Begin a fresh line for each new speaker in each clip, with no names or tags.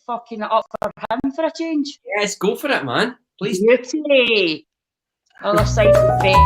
fucking up for him for a change.
Yes, go for it, man. Please.
Beauty. Other side of the face.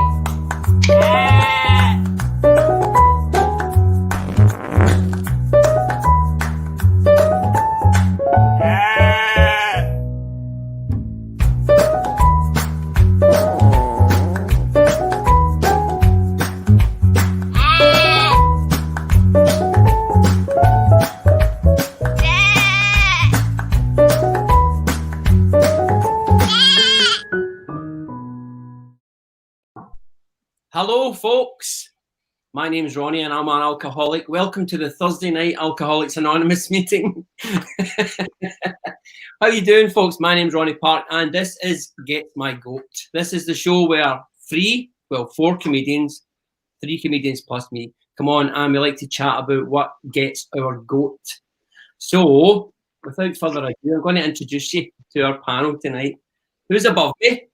Hello, folks. My name's Ronnie and I'm an alcoholic. Welcome to the Thursday night Alcoholics Anonymous meeting. How you doing, folks? My name's Ronnie Park and this is Get My Goat. This is the show where four comedians, 3 comedians plus me, come on and we like to chat about what gets our goat. So, without further ado, I'm going to introduce you to our panel tonight. Who's above me?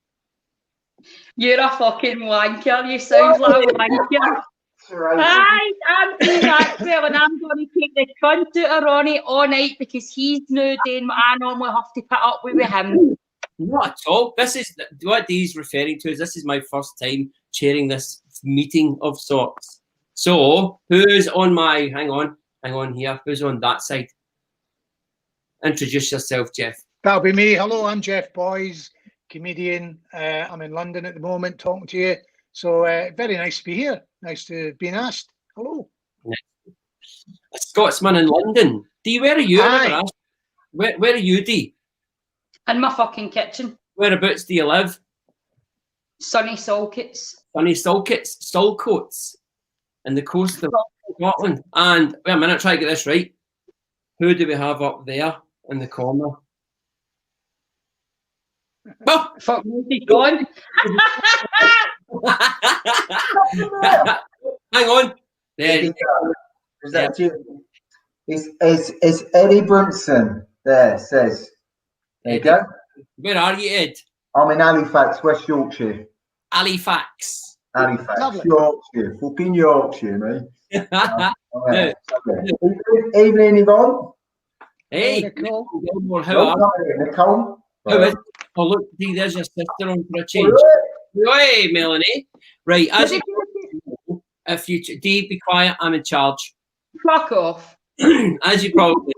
You're a fucking wanker. You sound like a wanker. Hi, I'm Steve Maxwell and I'm going to take the cunt out of Ronnie all night because he's now doing what I normally have to put up with him.
Not at all. This is what he's referring to. This is my first time chairing this meeting of sorts. So, who's on my... Hang on here. Who's on that side? Introduce yourself, Jeff.
That'll be me. Hello, I'm Jeff Boys, comedian. I'm in London at the moment talking to you. So very nice to be here. Nice to be asked. Hello.
A Scotsman in London. Dee, where are you? Where are you, Dee?
In my fucking kitchen.
Whereabouts do you live?
Sunny Salcoats.
Sunny Salcoats. In the coast of Scotland. And wait a minute, try to get this right. Who do we have up there in the corner? Oh,
fuck me, he's gone.
Hang on. There.
Is that you? It's Eddie Brunson. There says. There you go.
Where are you, Ed?
I'm in Halifax, West Yorkshire.
Halifax.
Yorkshire. Fucking Yorkshire, mate.
Okay.
Evening, Yvonne.
Hey,
Nicole.
How are you?
Nicole.
How is? Oh, look, Dee, there's your sister on for a change. Hey, Melanie. Right, if you Dee, be quiet. I'm in charge.
Fuck off.
As you probably,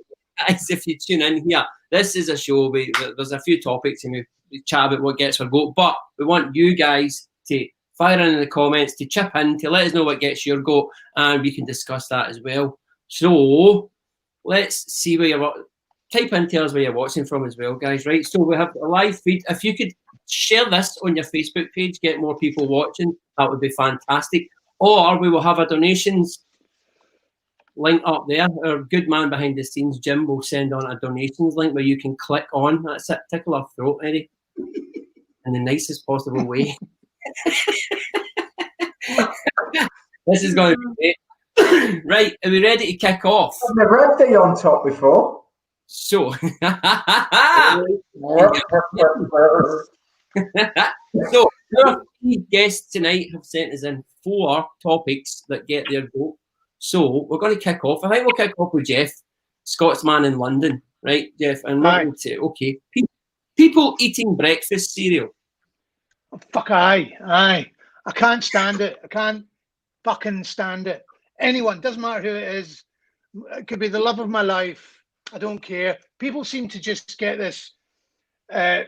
as if you tune in here, this is a show. There's a few topics and we chat about what gets our goat, but we want you guys to fire in the comments, to chip in, to let us know what gets your goat, and we can discuss that as well. So let's see where you're. Type in, tell us where you're watching from as well, guys. Right, so we have a live feed. If you could share this on your Facebook page, get more people watching, that would be fantastic. Or we will have a donations link up there. Our good man behind the scenes, Jim, will send on a donations link where you can click on. That's it. Tickle our throat, Eddie, in the nicest possible way. This is going to be great. Right, are we ready to kick off?
I've never had Dee on top before.
So, so our guests tonight have sent us in 4 topics that get their goat. So we're going to kick off. I think we'll kick off with Jeff, Scotsman in London, right, Jeff? And we're going to say, okay, people eating breakfast cereal.
Oh, fuck aye. I can't stand it. I can't fucking stand it. Anyone, doesn't matter who it is. It could be the love of my life. I don't care. People seem to just get this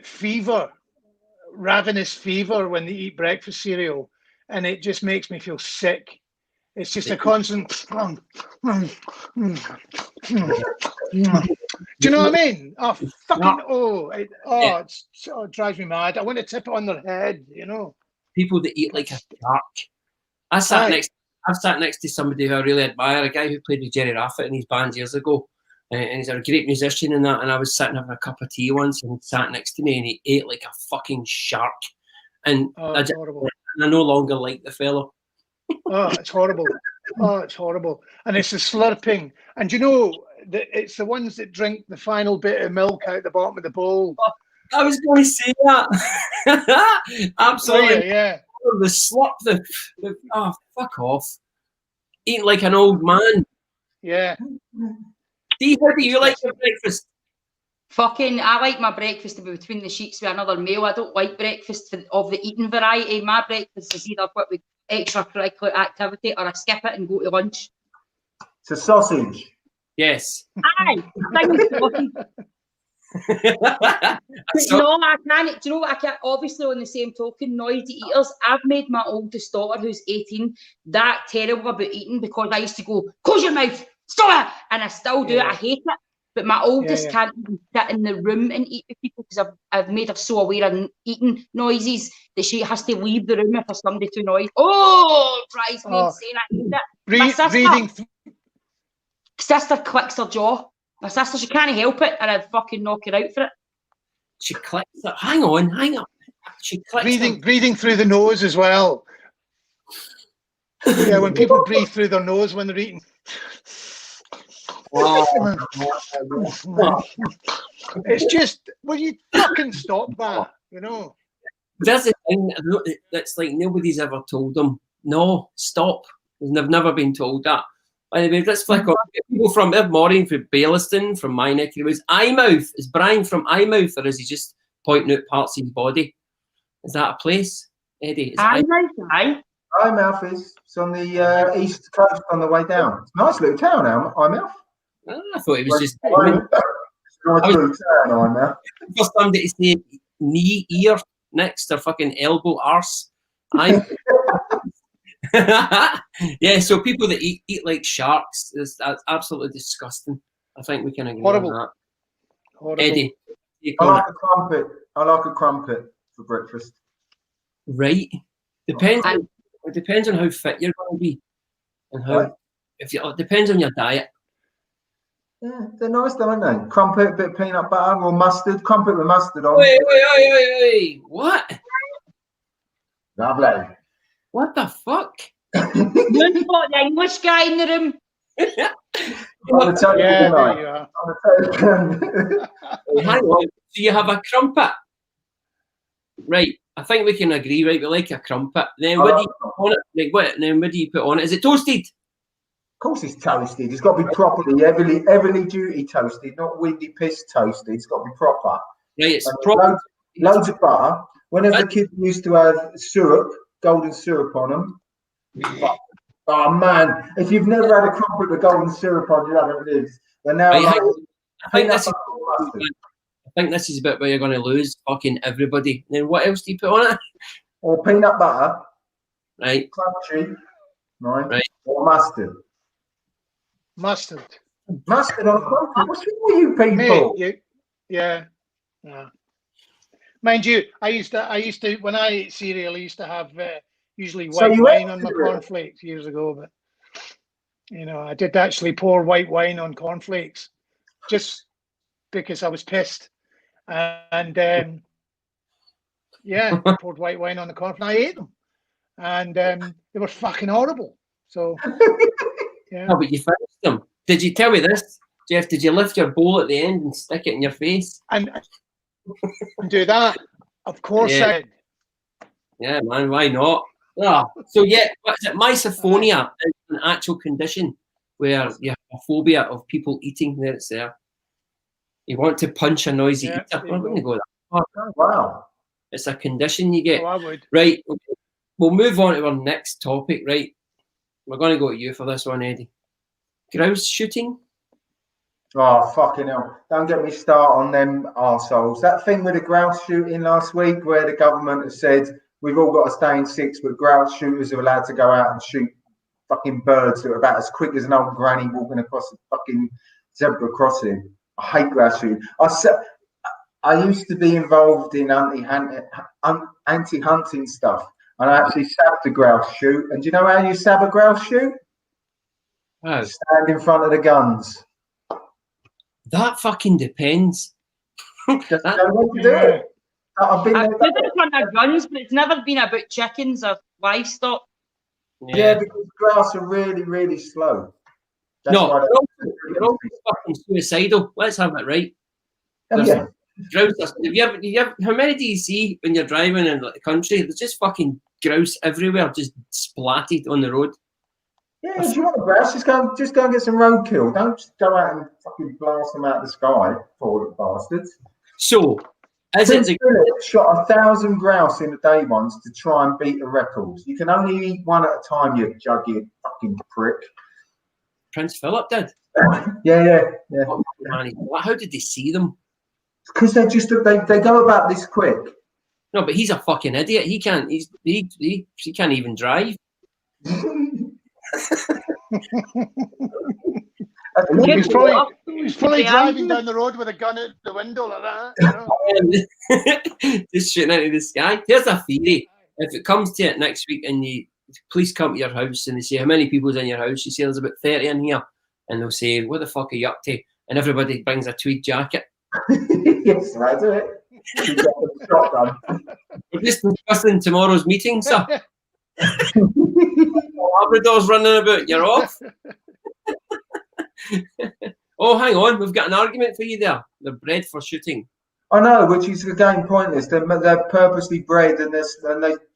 fever, ravenous fever when they eat breakfast cereal, and it just makes me feel sick. It's just a constant. Do you know what I mean? Oh, fucking it drives me mad. I want to tip it on their head, you know.
People that eat like a shark. I've sat next to somebody who I really admire, a guy who played with Jerry Raffett in his band years ago. And he's a great musician and that. And I was sitting having a cup of tea once and he sat next to me and he ate like a fucking shark. And I no longer like the fellow.
Oh, it's horrible. Oh, it's horrible. And it's the slurping. And you know, it's the ones that drink the final bit of milk out the bottom of the bowl.
I was going to say that. Absolutely.
Yeah.
The slurp, oh, fuck off. Eating like an old man.
Yeah.
Dee, how do you like your breakfast?
Fucking, I like my breakfast to be between the sheets with another meal. I don't like breakfast of the eating variety. My breakfast is either what with extracurricular activity or I skip it and go to lunch.
It's a sausage.
Yes.
Aye, sausage. No, I can't. Do you know what? I can't. Obviously, on the same token, noisy eaters. I've made my oldest daughter, who's 18, that terrible about eating because I used to go, close your mouth, stop it, and I still do it. I hate it. But my oldest can't even sit in the room and eat with people because I've made her so aware of eating noises that she has to leave the room if there's somebody too noisy. Oh, it drives me insane. I hate it. Sister clicks her jaw. My sister, she can't help it, and I'd fucking knock her out for it.
She clicks it. Hang on. She clicks
breathing through the nose as well. Yeah, when people breathe through their nose when they're eating. It's just, will you fucking stop that? You know.
There's a thing that's like nobody's ever told them. No, stop. They've never been told that. Anyway, let's flick on. People from Maureen from Baillieston, from my neck of the woods. Eyemouth. Is Brian from Eyemouth, or is he just pointing out parts of his body? Is that a place, Eddie?
Eyemouth, aye.
Eyemouth is on the east coast on the way down. It's a nice little town, Eyemouth.
I thought it was just. For somebody to say knee, ear, next to fucking elbow, arse. Yeah, so people that eat like sharks, that's absolutely disgusting. I think we can agree on that. Horrible. Eddie,
I like a crumpet. I like a crumpet for breakfast.
Right. It depends on how fit you're going to be, and how. It depends on your diet.
Yeah, they're nice though, aren't they? Crumpet, a bit of peanut butter or mustard. Crumpet with mustard on.
Wait. What?
Lovely.
What the fuck?
You've got the English guy in the room.
There you are.
Hang on. So you have a crumpet, right? I think we can agree, right? We like a crumpet. Then what do you put on it? Like what? And then what do you put on it? Is it toasted?
Of course, it's toasted. It's got to be properly, heavily duty toasted, not windy piss toasted. It's got to be proper.
Right, it's proper.
Loads of butter. Whenever the kids used to have syrup, golden syrup on them. Oh man, if you've never had a crumpet with golden syrup on, you haven't lived. But now,
I think this is a bit where you're going to lose fucking everybody. And then what else do you put on it?
Or peanut butter.
Right.
Crunchy. Right. Or mustard.
Mustard on crumpet. What's wrong with you people? Mate, yeah. Mind you, I used to when I ate cereal, I used to have usually white wine on my cornflakes years ago, but I did actually pour white wine on cornflakes just because I was pissed, and poured white wine on the cornflakes. I ate them, and they were fucking horrible. So yeah.
No, but you finished them. Did you tell me this, Jeff? Did you lift your bowl at the end and stick it in your face?
And do that? Of course I did.
Yeah, man. Why not? So what is it? Misophonia is an actual condition where you have a phobia of people eating. There it's there. You want to punch a noisy eater. I'm going to go that far.
Wow.
It's a condition you get.
Oh, I would.
Right. Okay. We'll move on to our next topic, right? We're going to go to you for this one, Eddie. Grouse shooting?
Oh, fucking hell. Don't get me started on them arseholes. That thing with the grouse shooting last week where the government has said we've all got to stay in six, but grouse shooters are allowed to go out and shoot fucking birds that are about as quick as an old granny walking across a fucking zebra crossing. I hate grouse shooting. I used to be involved in anti-hunting stuff, and I actually stabbed a grouse shoot. And do you know how you stab a grouse shoot?
Oh.
Stand in front of the guns.
That fucking depends.
I've been there.
I've been in front of guns, but it's never been about chickens or livestock.
Yeah, because grouse are really, really slow. That's
they're all fucking suicidal. Let's have it right.
Yeah.
Grouse. How many do you see when you're driving in the country? There's just fucking grouse everywhere, just splatted on the road.
Yeah, if you want a grouse, just go and get some roadkill. Don't just go out and fucking blast them out of the sky, poor bastards.
So, as
Prince
it's
Philip shot 1,000 grouse in a day once to try and beat the records. You can only eat one at a time, you juggy fucking prick.
Prince Philip did.
Yeah.
Oh, man, how did they see them?
Because they go about this quick.
No, but he's a fucking idiot. He can't even drive.
He's probably driving down the road with a gun out the window like that. You know?
Just shooting into the sky. Here's a theory. If it comes to it next week and the police come to your house and they say, how many people's in your house? You say there's about 30 in here. And they'll say, what the fuck are you up to? And everybody brings a tweed jacket.
Yes, that's it. You got the shotgun.
We're just discussing tomorrow's meeting, sir. Labrador's running about, you're off. Oh, hang on, we've got an argument for you there. They're bred for shooting.
I know, which is again pointless. They're purposely bred and they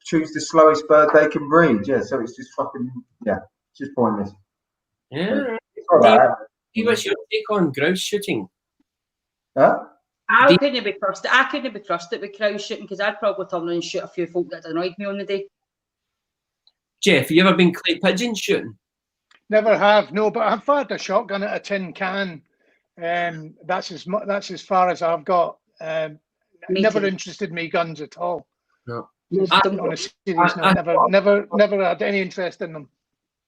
choose the slowest bird they can breed. Yeah, so it's just fucking, it's just pointless.
Yeah.
Right.
What's your take on grouse shooting?
Huh?
I couldn't be trusted with grouse shooting because I'd probably turn around and shoot a few folk that annoyed me on the day.
Jeff, have you ever been clay pigeon shooting?
Never have, no, but I've fired a shotgun at a tin can. That's as far as I've got. Never interested me guns at all.
No.
On a serious note, never had any interest in them.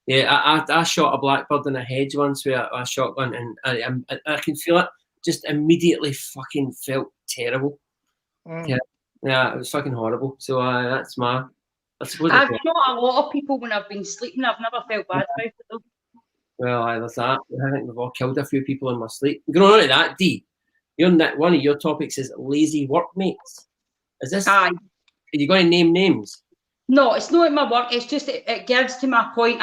Yeah, I shot a blackbird in a hedge once with a shotgun, and I can feel it. Just immediately fucking felt terrible. Yeah, it was fucking horrible. So that's my. I've shot
a lot of people when I've been sleeping. I've never felt bad about it though.
Well, there's that. I think we've all killed a few people in my sleep. Going on to that, D. One of your topics is lazy workmates. Is this?
Aye.
Are you going to name names?
No, it's not in my work. It's just it gives to my point.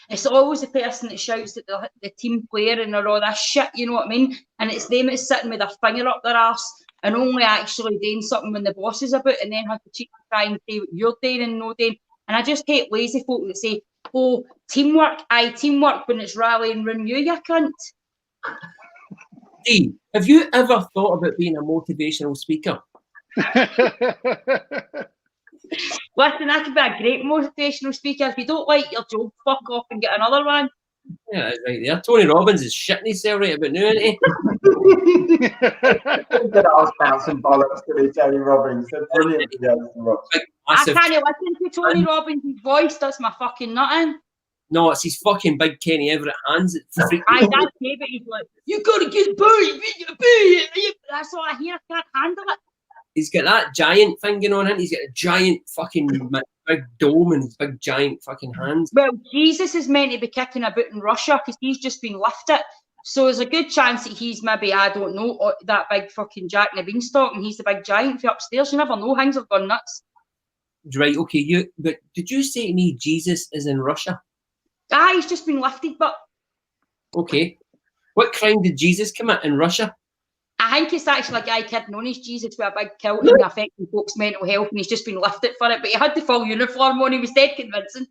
It's always the person that shouts at the team player and all that shit. You know what I mean? And it's them that's sitting with their finger up their arse and only actually doing something when the boss is about, and then have to try and say what you're doing and no doing. And I just hate lazy folk that say, "Oh, teamwork, teamwork," when it's rallying round you cunt.
D, have you ever thought about being a motivational speaker?
Listen, I could be a great motivational speaker. If you don't like your job, fuck off and get another one.
Yeah, that's right there. Tony Robbins is shitting himself right about now, isn't he?
I was bouncing bollocks to Tony Robbins. They're brilliant together to watch.
I can't listen to Tony Robbins' voice. That's my fucking nutting.
No, it's his fucking big Kenny Everett hands.
That's okay, but he's like, you gotta get buried. That's all I hear. I can't handle it.
He's got that giant thing going on him. He's got a giant fucking big dome and his big giant fucking hands.
Well, Jesus is meant to be kicking about in Russia because he's just been lifted. So there's a good chance that he's maybe, I don't know, that big fucking Jack in the Beanstalk and he's the big giant for upstairs. You never know. Things have gone nuts.
Right, okay. But did you say to me Jesus is in Russia?
He's just been lifted, but...
Okay. What crime did Jesus commit in Russia?
I think it's actually a guy kid known as Jesus with a big kilt and affecting folks' mental health, and he's just been lifted for it. But he had the full uniform on. He was dead convincing.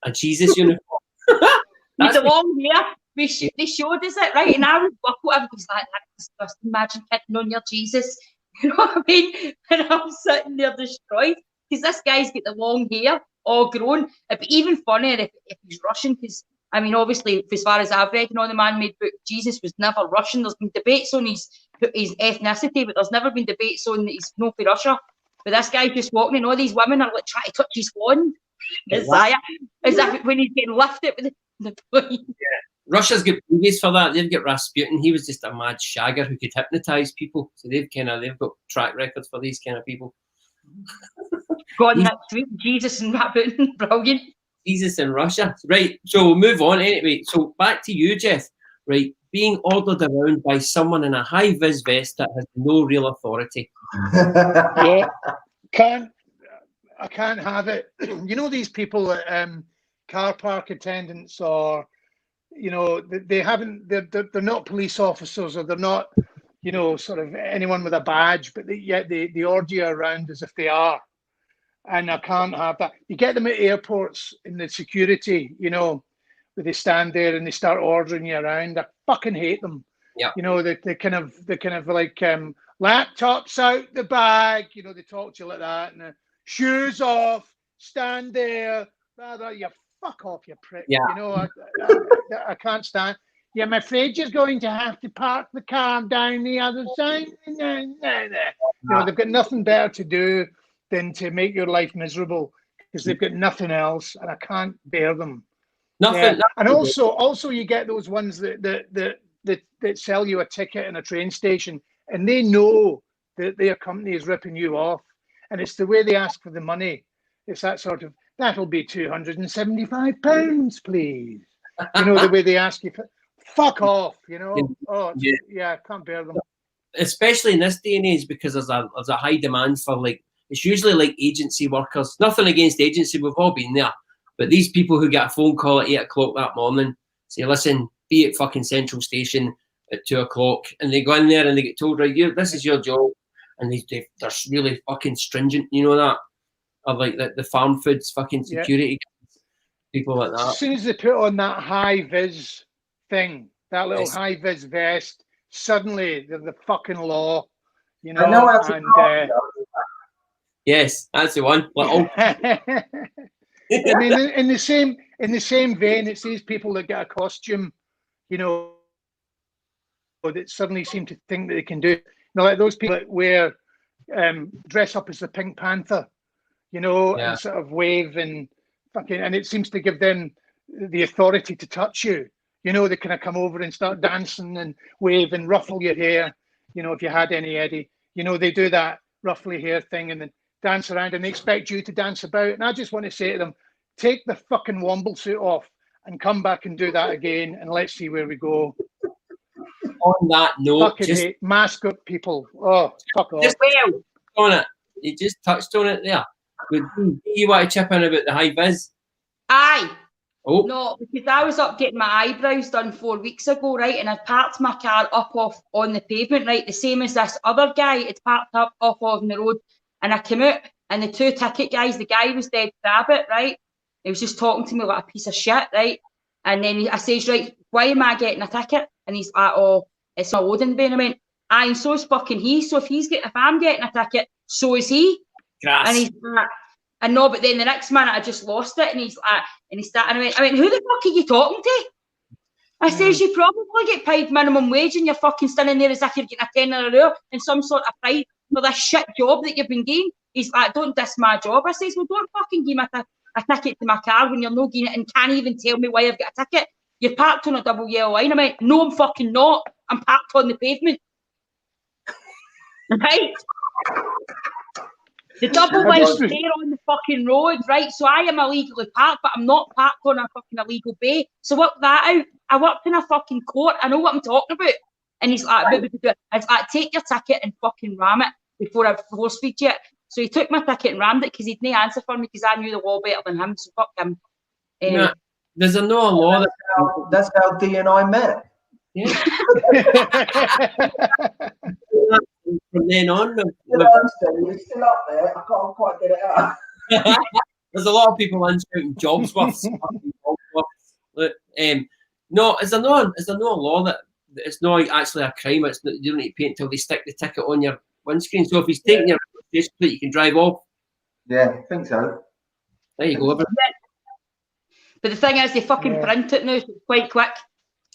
A Jesus uniform.
With the long hair. They showed us it, right? And I was everybody's like, that's disgusting. Imagine kidding on your Jesus. You know what I mean? And I'm sitting there destroyed because this guy's got the long hair all grown. It'd be even funnier if he's Russian because, I mean, obviously, as far as I've read in all the man-made book, Jesus was never Russian. There's been debates on his ethnicity, but there's never been debates on that he's no for Russia. But this guy's just walking and all these women are like trying to touch his wand. Messiah. As if when he's getting lifted with the point.
Yeah. Russia's got movies for that. They've got Rasputin. He was just a mad shagger who could hypnotise people. So they've got track records for these kind of people.
God, next week, Jesus and Rasputin. Brilliant.
Jesus in Russia. Right, so we'll move on anyway. So back to you, Jeff. Right, being ordered around by someone in a high-vis vest that has no real authority.
Yeah, I can't have it. You know these people at car park attendants, or you know, they're not police officers, or they're not, you know, sort of anyone with a badge, but yet they order you around as if they are. And I can't have that. You get them at airports in the security, you know, where they stand there and they start ordering you around. I fucking hate them.
Yeah.
You know, they kind of like laptops out the bag. You know, they talk to you like that, and shoes off, stand there. You fuck off, you prick.
Yeah.
You know, I can't stand. Yeah, I'm afraid you're going to have to park the car down the other side. You know, they've got nothing better to do than to make your life miserable because they've got nothing else, and I can't bear them.
Nothing.
Yeah. And also, you get those ones that sell you a ticket in a train station, and they know that their company is ripping you off, and it's the way they ask for the money. It's that sort of, that'll be £275, please. You know, the way they ask you for. Fuck off, you know. Yeah, I can't bear them.
Especially in this day and age, because there's a high demand for, like, it's usually like agency workers. Nothing against agency, we've all been there. But these people who get a phone call at 8 o'clock that morning, say, listen, be at fucking Central Station at 2 o'clock, and they go in there and they get told, right, this is your job, and they're really fucking stringent, you know that? Or like the farm foods fucking security guys, people like that.
As soon as they put on that high-vis thing, that little high-vis vest, suddenly they're the fucking law, you know.
Yes, that's the one.
I mean, in the same vein, it's these people that get a costume, you know, that suddenly seem to think that they can do. You know, like those people that wear dress up as the Pink Panther, you know, and sort of wave and fucking, and it seems to give them the authority to touch you. You know, they kind of come over and start dancing and wave and ruffle your hair. You know, if you had any, Eddie, you know, they do that ruffly hair thing and then dance around and they expect you to dance about. And I just want to say to them, take the fucking Womble suit off and come back and do that again. And let's see where we go.
On that note,
fucking hate mascot people. Oh, fuck off.
Just on it. You just touched on it there. Do you want to chip in about the high vis?
Aye.
Oh.
No, because I was up getting my eyebrows done 4 weeks ago, right? And I parked my car up off on the pavement, right? The same as this other guy. It's parked up off on the road. And I came out and the two ticket guys, the guy was dead rabbit, right? He was just talking to me like a piece of shit, right? And then I says, right, why am I getting a ticket? And he's like, oh, it's a loading bay. And I went, aye, and so is fucking he. So if I'm getting a ticket, so is he.
Grass.
And he's like, I know, but then the next minute I just lost it, and he's like, and he started, and I went, who the fuck are you talking to? I says, you probably get paid minimum wage, and you're fucking standing there as if you're getting a tenner an hour in some sort of pride for this shit job that you've been getting. He's like, don't diss my job. I says, well, don't fucking give me a ticket to my car when you're not getting it and can't even tell me why I've got a ticket. You're parked on a double yellow line. I went, no, I'm fucking not. I'm parked on the pavement. Right? The double line's there on the fucking road, right? So I am illegally parked, but I'm not parked on a fucking illegal bay. So work that out. I worked in a fucking court. I know what I'm talking about. And he's like, it's like, take your ticket and fucking ram it before I force feed you it. So he took my ticket and rammed it because he'd no answer for me because I knew the law better than him. So fuck him.
No, there's no law.
That's how D and I met.
Yeah. From then on,
it's still up there. I can't quite get it out.
There's a lot of people in shouting jobs worth. No, is there no law that it's not actually a crime? It's not, you don't need to pay until they stick the ticket on your windscreen. So if he's taking your face plate, you can drive off.
Yeah, I think so.
There you go.
But the thing is, they fucking print it now, so it's quite quick.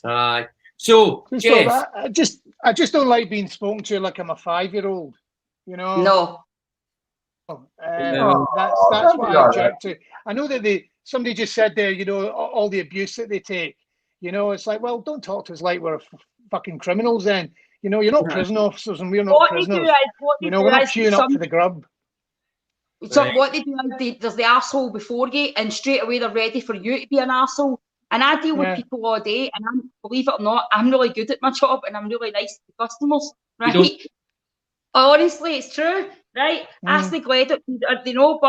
Aye. So, Jeff.
I just don't like being spoken to like I'm a 5-year-old. You know.
No.
That's what I object to. I know that somebody just said there, you know, all the abuse that they take. You know, it's like, well, don't talk to us like we're fucking criminals. Then, you know, you're not prison officers, and we're not prisoners. You know, we're not queuing up for the grub.
So what they do is there's the arsehole before you, and straight away they're ready for you to be an arsehole. And I deal with people all day, and believe it or not, I'm really good at my job, and I'm really nice to customers, right? Honestly, it's true, right? Ask the Gled, they know,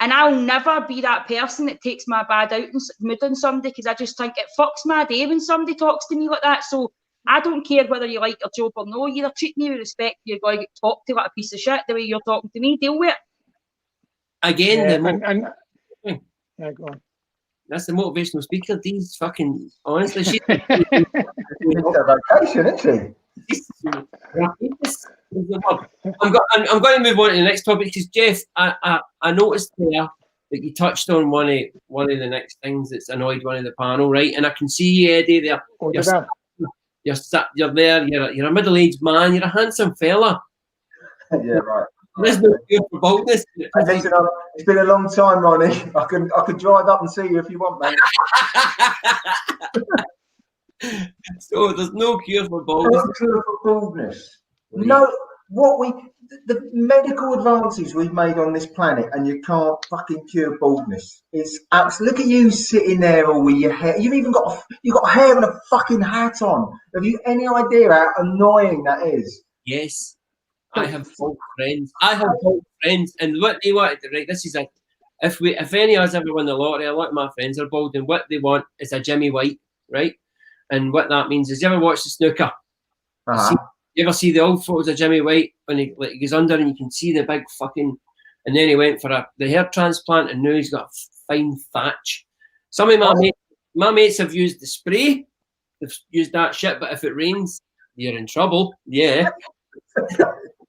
and I'll never be that person that takes my bad mood on somebody because I just think it fucks my day when somebody talks to me like that. So I don't care whether you like your job or no. You either treat me with respect, you're going to get talked to like a piece of shit the way you're talking to me. Deal with it.
Again,
go on.
That's the motivational speaker. These fucking honestly, she's
She's on vacation, isn't she?
I'm going to move on to the next topic because Jeff, I noticed there that you touched on one of the next things that's annoyed one of the panel, right? And I can see you, Eddie, there.
Oh,
You're there. You're a middle-aged man. You're a handsome fella.
Yeah, right.
There's no fear for boldness.
Listen, it's been a long time, Ronnie. I can drive up and see you if you want, mate.
So there's no cure for baldness.
No cure for baldness. No, the medical advances we've made on this planet, and you can't fucking cure baldness. It's absolutely. Look at you sitting there all with your hair. You've got hair and a fucking hat on. Have you any idea how annoying that is?
Yes. I have bald friends. And what they want, right? This is if any of us ever win the lottery, a lot of my friends are bald, and what they want is a Jimmy White, right? And what that means is, you ever watch the snooker? You ever see the old photos of Jimmy White when he goes under and you can see the big fucking, and then he went for the hair transplant and now he's got a fine thatch. Some of my mates have used the spray, they've used that shit, but if it rains, you're in trouble. Yeah.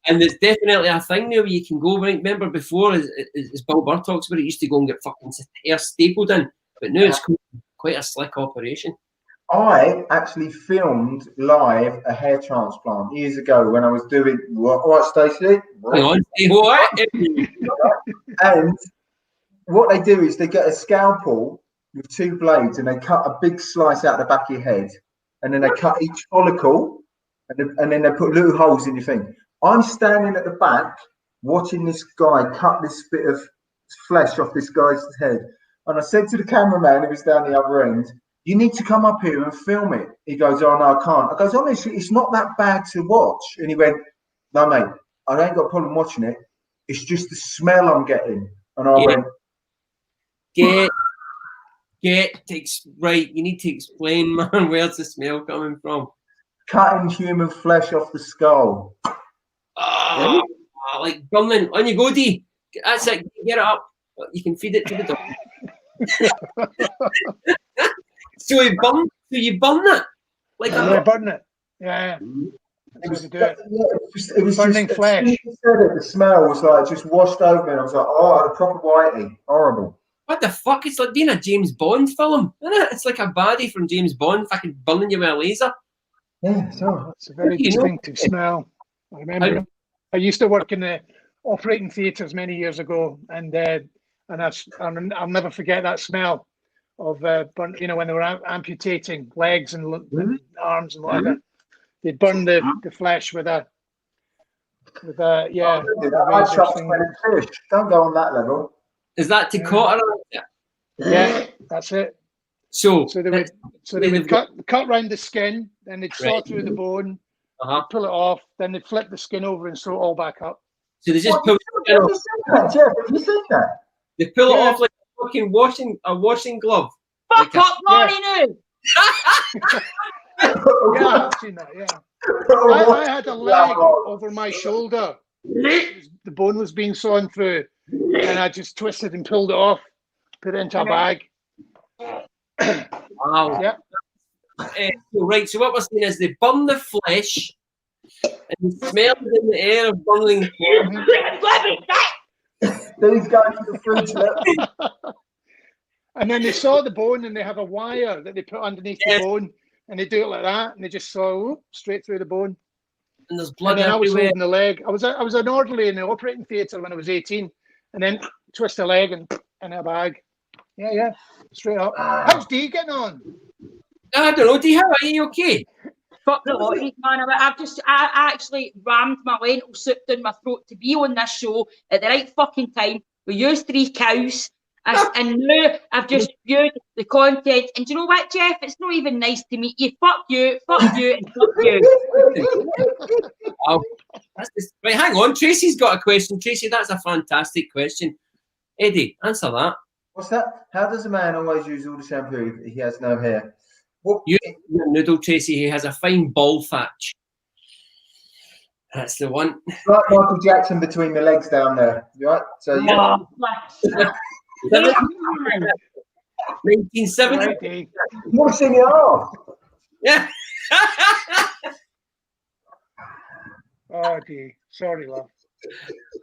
And there's definitely a thing now where you can go. Remember before, as Bill Burr talks about, it used to go and get fucking hair stapled in, but now it's quite a slick operation.
I actually filmed live a hair transplant years ago when I was doing what, Stacey?
Hang on, what?
And what they do is they get a scalpel with two blades and they cut a big slice out the back of your head, and then they cut each follicle, and then they put little holes in your thing. I'm standing at the back watching this guy cut this bit of flesh off this guy's head. And I said to the cameraman who was down the other end, "You need to come up here and film it." He goes, "Oh, no, I can't." I goes, "Honestly, it's not that bad to watch." And he went, "No, mate, I ain't got a problem watching it. It's just the smell I'm getting." And I went,
right, you need to explain, man, where's the smell coming from?
Cutting human flesh off the skull.
Like burning. On you go, D. That's it. Get it up. You can feed it to the dog. So you burn it? Like
I burn it. Yeah.
It was burning just, flesh. The smell was like just washed over me. And I was like, oh, the proper whitey. Horrible.
What the fuck? It's like being a James Bond film, isn't it? It's like a baddie from James Bond fucking burning you with a laser.
Yeah, so
it's a very distinctive smell. I remember I used to work in the operating theatres many years ago, and I'll never forget that smell of burn. You know, when they were amputating legs and arms and whatever, they'd burn the flesh with a yeah.
Don't go on that level.
Is that to cut?
Yeah, that's it.
So
they would cut round the skin, then they'd saw through the bone, pull it off, then they'd flip the skin over and sew it all back up.
So they just pull the skin off.
Jeff, have you seen that?
They pull it off like a fucking washing glove.
Fuck up, Ronnie, now!
Yeah, I've seen that, yeah. I had a leg over my shoulder. The bone was being sawn through, and I just twisted and pulled it off, put it into a bag.
Wow.
Yeah.
Right, so what we're saying is they burn the flesh and they smell it in the air of burning
These guys to the fridge.
And then they saw the bone and they have a wire that they put underneath the bone, and they do it like that, and they just saw straight through the bone.
And there's blood
everywhere. I was
everywhere.
holding the leg. I was an orderly in the operating theatre when I was 18, and then twist the leg and in a bag. Yeah, straight up. How's Dee getting on?
I don't know, Dee, how are you? Okay?
Fuck the lottery, man. I actually rammed my lentil soup down my throat to be on this show at the right fucking time. We used 3 cows, and now I've just viewed the content. And do you know what, Jeff? It's not even nice to meet you. Fuck you, and fuck you.
Oh, right, hang on. Tracy's got a question. Tracy, that's a fantastic question. Eddie, answer that.
What's that? How does a man always use all the shampoo if he has no hair? What?
You noodle, Tracy. He has a fine ball thatch. That's the one.
Like Michael Jackson between the legs down there, right? So
1970.
Righty.
Washing it off.
Yeah.
Oh dear. Sorry, love.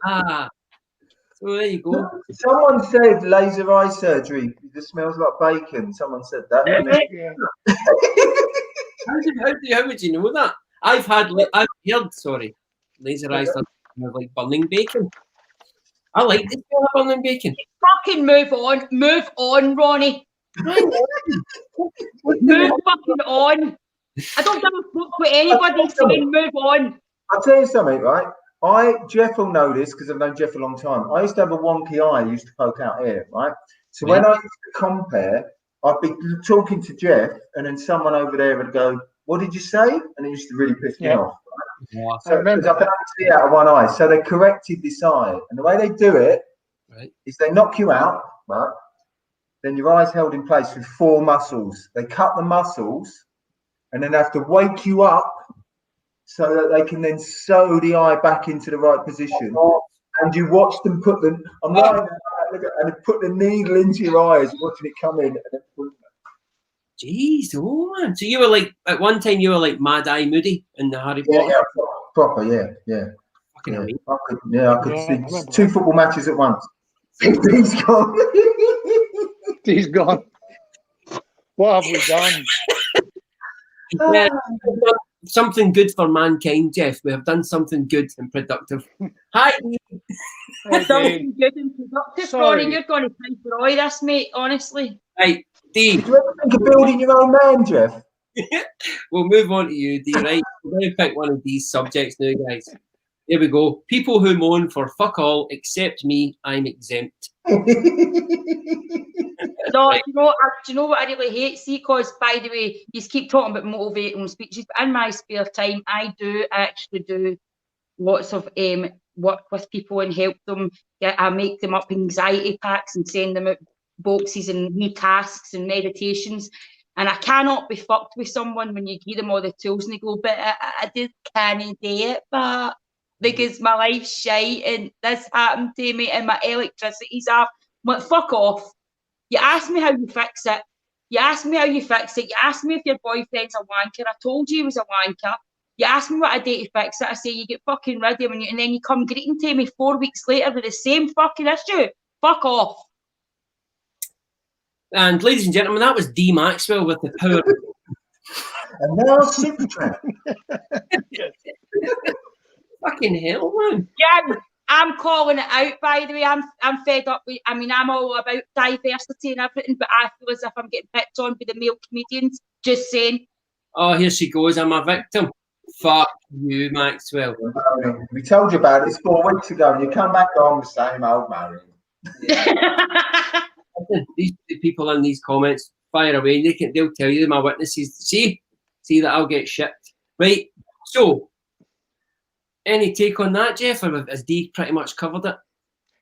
Ah. So there you go.
Someone said laser eye surgery. It just smells like bacon. Someone said that.
Yeah.
How would you know that? I've heard, laser eye surgery smells like burning bacon. I like the smell of burning bacon.
Fucking move on, Ronnie. Move fucking on. I don't give a fuck what anybody's saying. Move on.
I'll tell you something, right? Jeff will know this because I've known Jeff a long time. I used to have a wonky eye. I used to poke out here, right? So when I used to compare, I'd be talking to Jeff, and then someone over there would go, "What did you say?" And it used to really piss me off. Right?
Yeah.
So because I can only see out of one eye, so they corrected this eye, and the way they do it is they knock you out, right? Then your eye's held in place with 4 muscles. They cut the muscles, and then they have to wake you up so that they can then sew the eye back into the right position. And you watch them put the, I'm lying there, and they put the needle into your eyes, watching it come in. And then
Jeez, oh man. So you were like, at one time you were like Mad Eye Moody in the Harry Potter?
Yeah, proper, yeah.
Fucking amazing.
I could see 2 football matches at once. He's gone.
He's gone. What have we done?
Yeah, we've done something good for mankind, Jeff. We have done something good and productive. Hi.
Something good and productive, Ronnie. You're going to destroy this, mate, honestly.
Right, Dee.
Did you ever think of building your own man, Jeff?
We'll move on to you, Dee, right? We're going to pick one of these subjects now, guys. Here we go. People who moan for fuck all except me, I'm exempt.
No, do you know what I really hate? See, because, by the way, you keep talking about motivating speeches, but in my spare time, I actually do lots of work with people and help them. I make them up anxiety packs and send them out boxes and new tasks and meditations. And I cannot be fucked with someone when you give them all the tools and they go, but I just can't do it, but because my life's shite and this happened to me and my electricity's off. I'm like, fuck off. You asked me how you fix it. You asked me how you fix it. You asked me if your boyfriend's a wanker. I told you he was a wanker. You asked me what I did to fix it. I say you get fucking rid of him and then you come greeting to me 4 weeks later with the same fucking issue. Fuck off.
And ladies and gentlemen, that was Dee Maxwell with the power.
And now Supertramp.
Fucking hell, man.
Yeah, I'm calling it out, by the way. I'm fed up with, I'm all about diversity and everything, but I feel as if I'm getting picked on by the male comedians. Just saying.
Oh, here she goes. I'm a victim. Fuck you, Maxwell.
We told you about it 4 weeks ago, and you come back on the same old Marion.
These people in these comments, fire away. They'll tell you my witnesses. See that I'll get shipped. Right. So, any take on that, Jeff? Or has Dee pretty much covered it?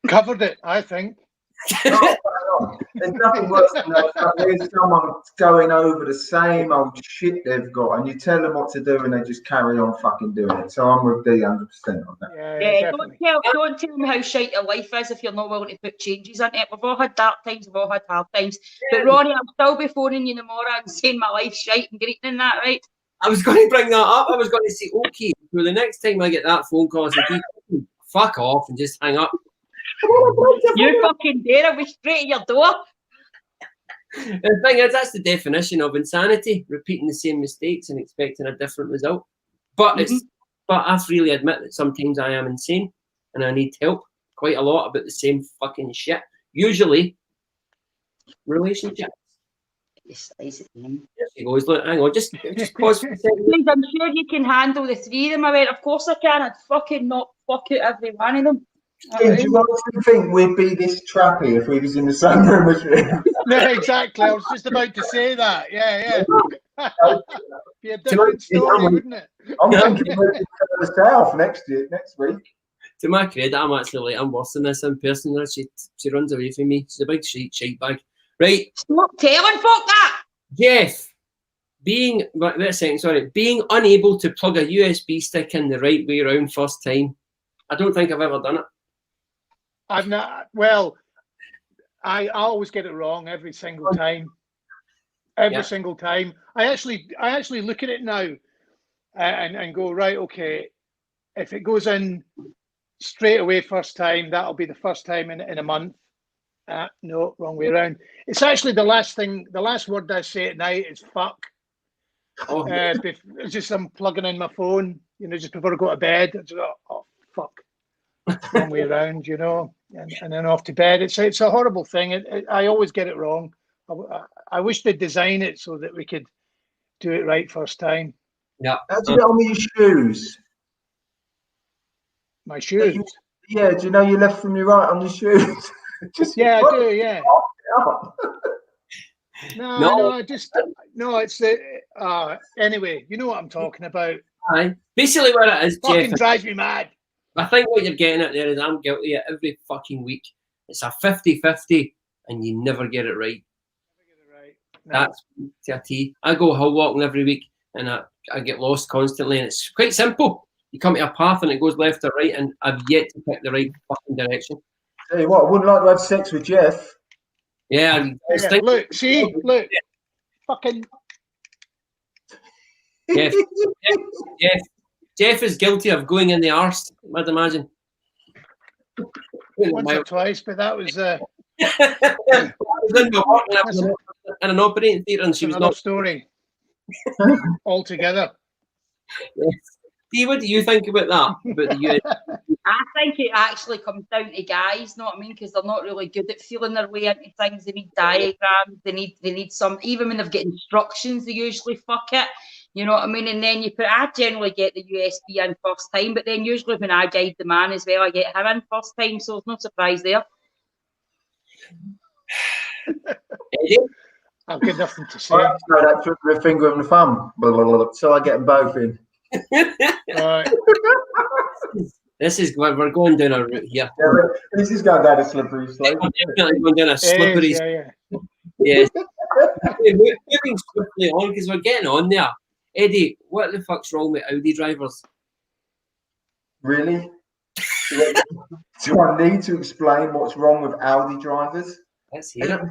Covered it, I think.
There's nothing worse than that. There's someone going over the same old shit they've got, and you tell them what to do, and they just carry on fucking doing it. So I'm with D 100% on that.
Yeah, don't tell me how shite your life is if you're not willing to put changes in it. We've all had dark times, we've all had hard times. Yeah. But Ronnie, I'll still be phoning you tomorrow and saying my life's shite and greeting in that, right?
I was going to bring that up. I was going to say, okay, so the next time I get that phone call, I say, fuck off and just hang up.
You fucking dare, I'll be straight at your door.
The thing is, that's the definition of insanity, repeating the same mistakes and expecting a different result. But but I freely admit that sometimes I am insane and I need help quite a lot about the same fucking shit. Usually, relationships.
There
she goes, look, hang on, just pause for a second.
I'm sure you can handle the 3 of them. I went, of course I can. I'd fucking not fuck out every one of them.
Do you honestly think we'd be this trappy if we was in the same room as you?
No, exactly. I was just about to say that. Yeah. Be a different story, wouldn't it?
I'm thinking we're to the south next week.
To my credit, I'm worse than this in person. She runs away from me. She's a big shite bag. Right.
Stop telling folk that.
Jeff, being unable to plug a USB stick in the right way around first time. I don't think I've ever done it.
I've not. Well, I always get it wrong every single time. Every single time. I actually look at it now and go, right, okay, if it goes in straight away first time, that'll be the first time in a month. No, wrong way around. It's actually the last word I say at night is fuck. It's just I'm plugging in my phone, just before I go to bed. I just go, oh, fuck. Wrong way around, and then off to bed. It's a horrible thing. I always get it wrong. I wish they'd design it so that we could do it right first time.
Yeah.
How do you get on with your shoes?
My shoes?
Yeah, do you know you left from your right on your shoes?
I do, yeah. No, it's anyway, you know what I'm talking about.
Aye. Basically what it is,
Fucking
Jeff,
drives me mad.
I think what you're getting at there is I'm guilty of every fucking week. It's a 50-50 and you never get it right. No. That's to a T. I go hill walking every week and I get lost constantly, and it's quite simple. You come to a path and it goes left or right, and I've yet to pick the right fucking direction.
Tell you what, I wouldn't like to have sex with Jeff.
Yeah,
look, fucking
Jeff is guilty of going in the arse, I'd imagine.
Once or twice, but that was
in an operating theatre, and she was not
story altogether.
Yes. See, what do you think about that? About the US?
I think it actually comes down to guys, know what I mean? Because they're not really good at feeling their way into things. They need diagrams. They need some. Even when they've got instructions, they usually fuck it. You know what I mean? And then I generally get the USB in first time, but then usually when I guide the man as well, I get him in first time. So there's no surprise there.
I've got nothing to say.
That took the finger and the thumb. So I get them both in.
Right.
This is we're going down a route here.
Yeah, this is going down a slippery slope.
We're definitely going down a slippery slope. Yes. Moving swiftly on because we're getting on there. Eddie, what the fuck's wrong with Audi drivers?
Really? Do I need to explain what's wrong with Audi drivers?
Let's hear it.
Every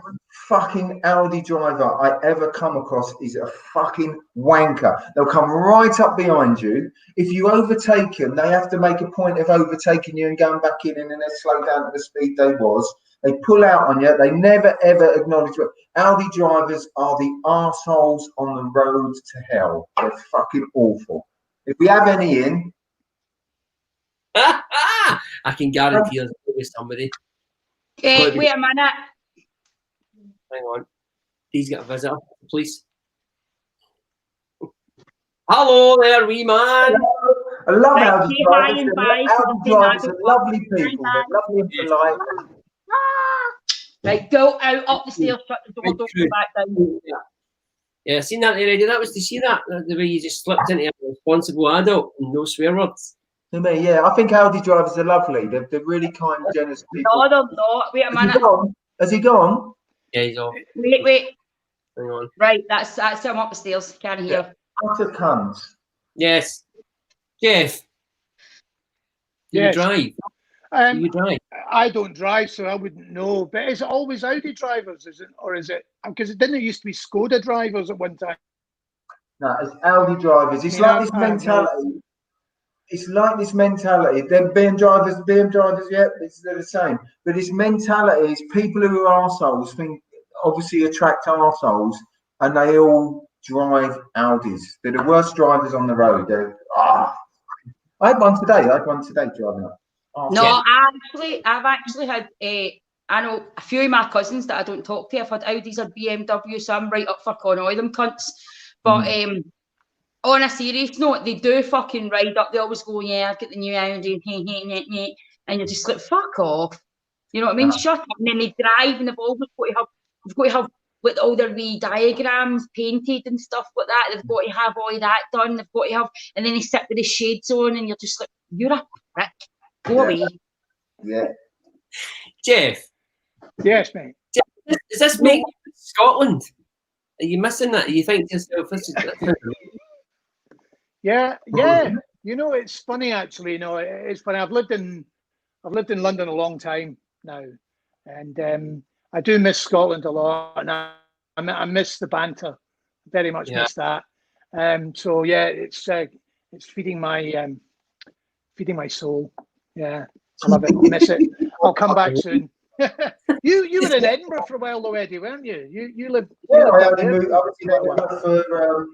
fucking Audi driver I ever come across is a fucking wanker. They'll come right up behind you. If you overtake them, they have to make a point of overtaking you and going back in, and then they slow down to the speed they was. They pull out on you. They never, ever acknowledge it. Audi drivers are the arseholes on the road to hell. They're fucking awful. If we have any in...
I can guarantee there's always somebody.
Wait a minute.
Hang on. He's got a visitor, please. Hello there, wee man.
I love Audi drivers. Audi drivers are lovely people. They're lovely and polite.
Right, go out up the stairs, shut the door, don't go back down.
Yeah, seen that already. That was to see that the way you just slipped into a responsible adult and no swear words.
Yeah, I think Audi drivers are lovely. They're really kind, generous people.
No, they're not. Wait a minute.
Has he gone?
Yeah, he's off.
Wait.
Hang on.
Right, that's him up the stairs. Can't hear.
Utter cunts.
Yes. Jeff. Do you drive? Do you drive?
I don't drive, so I wouldn't know. But is it always Audi drivers? Is it? Because it didn't used to be Skoda drivers at one time.
No, it's Audi drivers. It's like this mentality. It's like this mentality. They're BM drivers, yeah, they're the same. But this mentality is people who are arseholes think obviously attract arseholes, and they all drive Audis. They're the worst drivers on the road. I had one today. Driving up.
No, I've actually had I know a few of my cousins that I don't talk to. I've had Audis or BMW, so I'm right up for calling all them cunts. But on a serious note, they do fucking ride up. They always go, yeah, I've got the new Audi, and you're just like, fuck off. You know what I mean? Shut up. And then they drive, and they've always got to have like all their wee diagrams painted and stuff like that. They've got to have all that done. They've got to have, and then they sit with the shades on, and you're just like, you're a prick. Go away.
Yeah.
Jeff.
Yes, mate.
Jeff, does this make Scotland? Are you missing that? You think to yourself, this is
Yeah. You know, it's funny actually. You know, it's funny. I've lived in London a long time now, and I do miss Scotland a lot, and I miss the banter. Very much miss that. So yeah, it's feeding my soul. Yeah, I love it. I miss it. I'll come back soon. you were in Edinburgh for a while though, Eddie, weren't you? You lived.
Yeah, I only moved. I was in Edinburgh for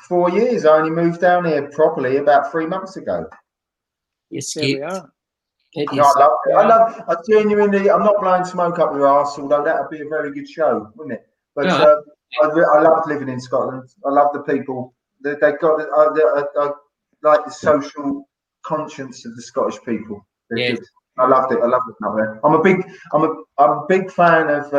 4 years. I only moved down here properly about 3 months ago.
You escaped.
No, I love it. Yeah. I genuinely, I'm not blowing smoke up your arse, although that would be a very good show, wouldn't it? But I loved living in Scotland. I love the people. They got. I like the social conscience of the Scottish people. They're good. I loved it. I loved it out there. I'm a big fan of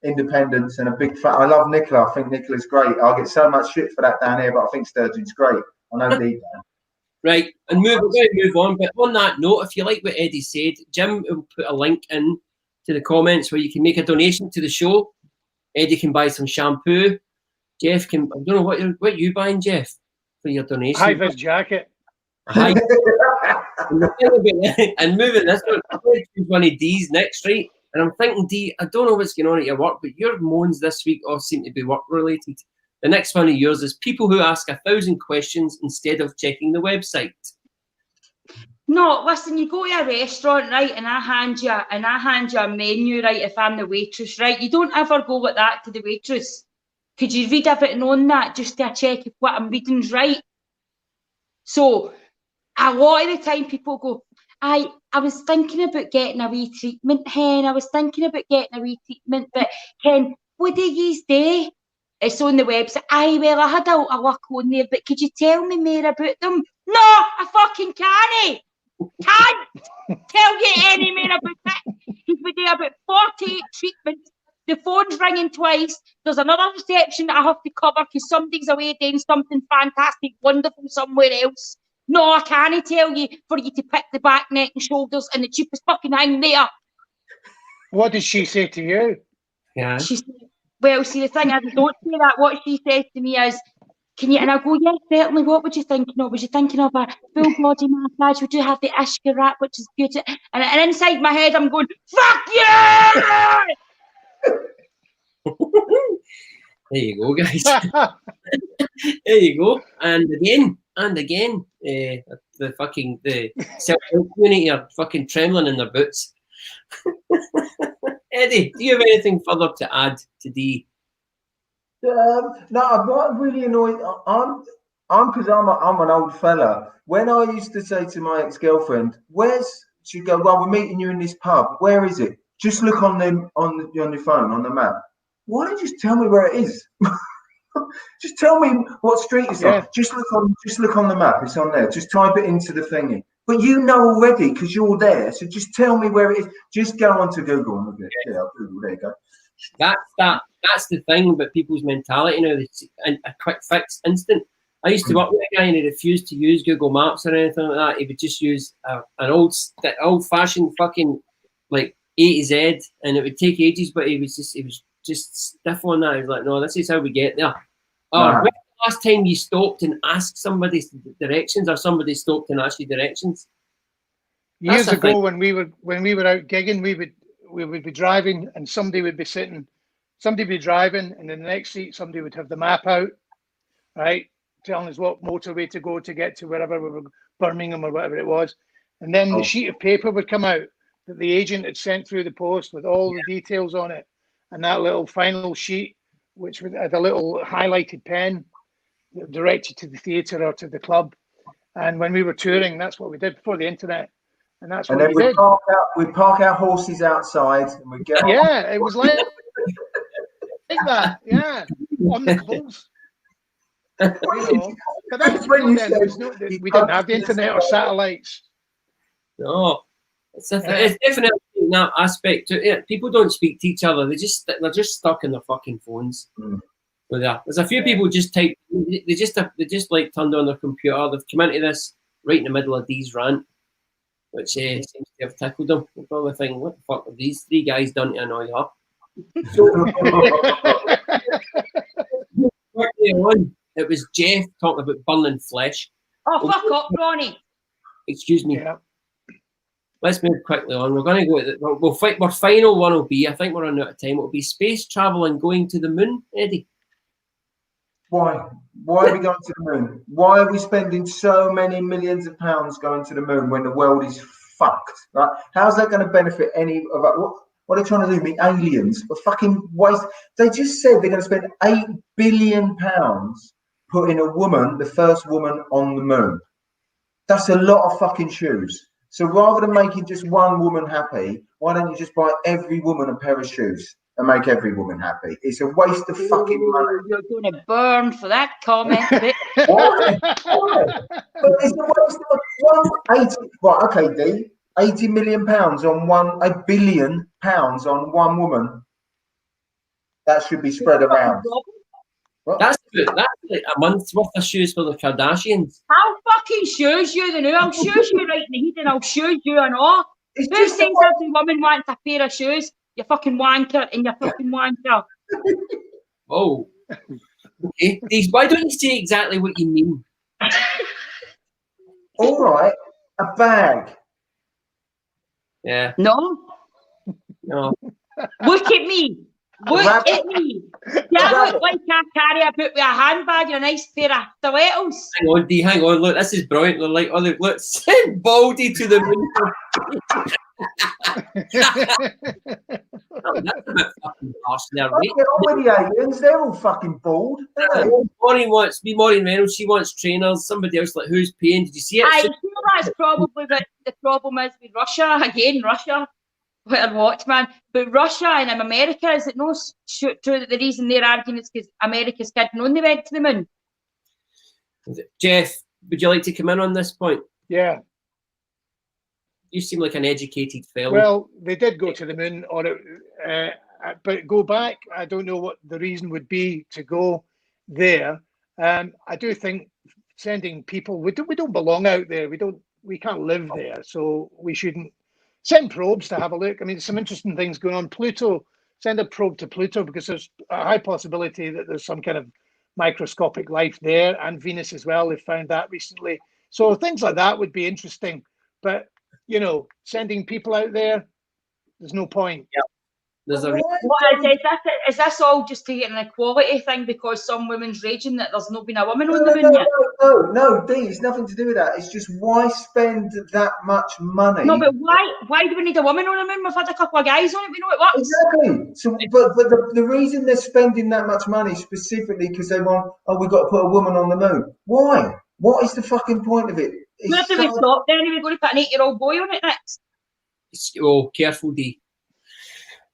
independence and a big fan. I love Nicola. I think Nicola's great. I get so much shit for that down here, but I think Sturgeon's great. I know deep down.
Right, and we're going to move on. But on that note, if you like what Eddie said, Jim will put a link in to the comments where you can make a donation to the show. Eddie can buy some shampoo. Jeff can. I don't know what you buying, Jeff, for your donation.
High-vis jacket.
And moving this one, I'm going to choose one of D's next, right? And I'm thinking, D, I don't know what's going on at your work, but your moans this week all seem to be work related. The next one of yours is people who ask 1,000 questions instead of checking the website.
No, listen, you go to a restaurant, right, and I hand you a menu, right, if I'm the waitress, right? You don't ever go like that to the waitress. Could you read everything on that just to check if what I'm reading's right? So a lot of the time people go, I was thinking about getting a wee treatment, Hen. I was thinking about getting a wee treatment, but Ken, what do you do? It's on the website. Well, I had a look on there, but could you tell me more about them? No, I fucking can't. Can't tell you any more about it. Because we do about 48 treatments. The phone's ringing twice. There's another reception that I have to cover because somebody's away doing something fantastic, wonderful somewhere else. No, I can't tell you for you to pick the back, neck and shoulders and the cheapest fucking thing there.
What did she say to you?
Yeah.
She said, well, see, the thing is, don't say that. What she said to me is, can you? And I go, yes, certainly. What were you thinking of? Was you thinking of a full body massage? We do have the Ishka wrap, which is good. And inside my head, I'm going, fuck you!
There you go, guys. There you go. And again, the self-help community are fucking trembling in their boots. Eddie, do you have anything further to add to D?
No, I'm not really annoyed. I'm because I'm an old fella. When I used to say to my ex-girlfriend, she'd go, well, we're meeting you in this pub. Where is it? Just look on your phone, on the map. Why don't you just tell me where it is? Just tell me what street it's on. Just look on the map. It's on there. Just type it into the thingy. But you know already because you're there. So just tell me where it is. Just go onto Google and look at it. Yeah, Google. There you go.
That's the thing about people's mentality now. A quick fix, instant. I used to work with a guy and he refused to use Google Maps or anything like that. He would just use an old-fashioned fucking like A to Z, and it would take ages. But he was just stiff on that. He was like, no, this is how we get there. When was the last time you stopped and asked somebody directions, or somebody stopped and asked you directions?
Years ago, when we were out gigging, we would be driving, and somebody would be driving, and in the next seat, somebody would have the map out, right, telling us what motorway to go to get to wherever we were, Birmingham or whatever it was, and then the sheet of paper would come out that the agent had sent through the post with all the details on it, and that little final sheet, which had a little highlighted pen that directed to the theatre or to the club. And when we were touring, that's what we did before the internet. And that's what we did.
We'd park our horses outside and we'd get
Yeah, it was like that. Yeah, on the bulls. But that's when we didn't have the internet or satellites.
No, it's definitely in that aspect. People don't speak to each other. They're just stuck in their fucking phones. So there's a few people just type. They just like turned on their computer. They've come into this right in the middle of Dee's rant, which seems to have tickled them. They're probably thinking, what the fuck have these three guys done to annoy her? It was Jeff talking about burning flesh.
Oh, fuck up, Ronnie.
Excuse me.
Yeah.
let's move quickly on. We're going to go. We'll fight. Our final one will be. I think we're running out of time. It'll be space travel and going to the moon, Eddie.
Why? Why are we going to the moon? Why are we spending so many millions of pounds going to the moon when the world is fucked? Right? How's that going to benefit any of us? What are they trying to do? Meet aliens? A fucking waste. They just said they're going to spend £8 billion putting a woman, the first woman, on the moon. That's a lot of fucking shoes. So rather than making just one woman happy, why don't you just buy every woman a pair of shoes and make every woman happy? It's a waste of fucking money.
You're going to burn for that comment.
Why? But it's a waste of right, okay, D. £80 million on £1 billion on one woman. That should be spread around.
That's like a month's worth of shoes for the Kardashians.
I'll fucking shoes you, then I'll shoes you right in the head and I'll shoes you and all.
It's
Who
just
thinks every woman wants a pair of shoes? You fucking wanker and you fucking wanker.
Oh. Okay. Why don't you say exactly what you mean?
All right, a bag.
Yeah.
No. Look at me. Look at me. Yeah, look like I carry a boot with a handbag and a nice pair of stilettos.
Hang on, D, hang on. Look, this is brilliant. They're like, look, send Baldy to the moon. That's a bit fucking harsh there, right?
Get on with the aliens. They're all fucking bald.
Maureen Reynolds, she wants trainers. Somebody else, like, who's paying? Did you see it?
I feel that's probably what the problem is with Russia. Again, Russia. What, man? But Russia and America, is it no true that the reason they're arguing is because America's kidding on the way to the moon?
Jeff, would you like to come in on this point?
Yeah.
You seem like an educated fellow.
Well, they did go to the moon, but go back. I don't know what the reason would be to go there. I do think sending people. We don't belong out there. We can't live there, so we shouldn't. Send probes to have a look. I mean, there's some interesting things going on. Pluto, send a probe to Pluto because there's a high possibility that there's some kind of microscopic life there, and Venus as well. They've found that recently. So things like that would be interesting. But, sending people out there, there's no point.
Yeah. There's a
is this all just to get an equality thing because some women's raging that there's not been a woman on the moon yet?
No, D, it's nothing to do with that. It's just why spend that much money?
No, but why do we need a woman on the moon? We've had a couple of guys on it, we know it works.
Exactly. So, but the reason they're spending that much money specifically because they want, we've got to put a woman on the moon. Why? What is the fucking point of it?
Where do we stop then? We're going to put an 8-year-old boy on it next.
Oh, careful, D.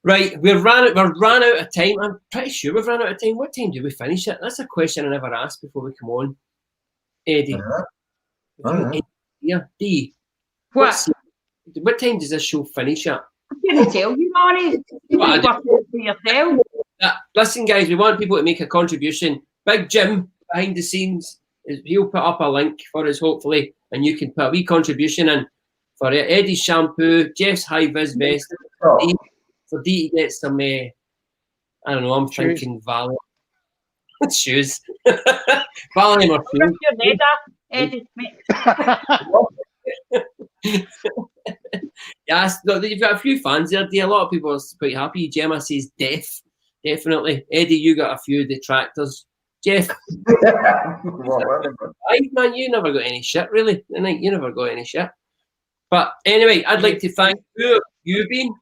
Right, we've ran out of time. I'm pretty sure we've run out of time. What time do we finish it? That's a question I never asked before we come on. Eddie. Yeah, D. What time does this show finish at?
I can't tell you, Manny.
Listen, guys, we want people to make a contribution. Big Jim, behind the scenes, he'll put up a link for us, hopefully, and you can put a wee contribution in for Eddie's shampoo, Jeff's high-vis vest, for D to get some, I don't know, I'm thinking Valium. Shoes. Valium or shoes.
Your head up, Eddie.
Yes, no, you've got a few fans there, D. A lot of people are quite happy. Gemma says deaf. Definitely. Eddie, you got a few detractors. Jeff. Man, you never got any shit, really. You never got any shit. But anyway, I'd like to thank who have you been?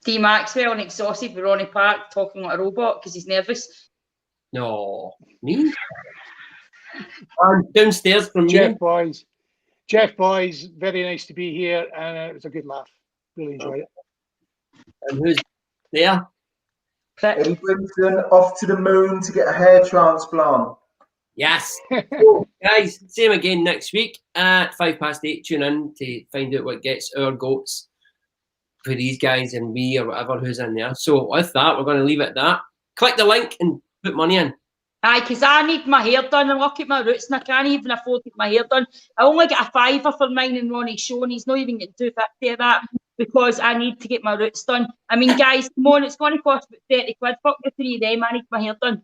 D. Maxwell and exhausted with Ronnie Park talking like a robot because he's nervous.
No, me? Downstairs from
Jeff Boys. Jeff Boys, very nice to be here, and it was a good laugh. Really enjoyed it.
And who's there?
Eddie Winston off to the moon to get a hair transplant.
Yes. So, guys, same again next week at 8:05. Tune in to find out what gets our goats for these guys and me or whatever who's in there. So with that, we're going to leave it at that. Click the link and put money in.
Aye, because I need my hair done and look at my roots and I can't even afford to get my hair done. I only get a £5 for mine and Ronnie's show and he's not even getting £2.50 of that because I need to get my roots done. I mean, guys, come on, it's going to cost about 30 quid. Fuck the 3 of them, I need my hair done.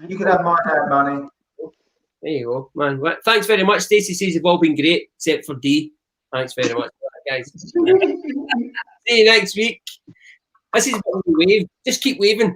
You can have my hair money.
There you go, man. Thanks very much. Stacey says you've all been great, except for D. Thanks very much. guys. See you next week. This is wave. Just keep waving.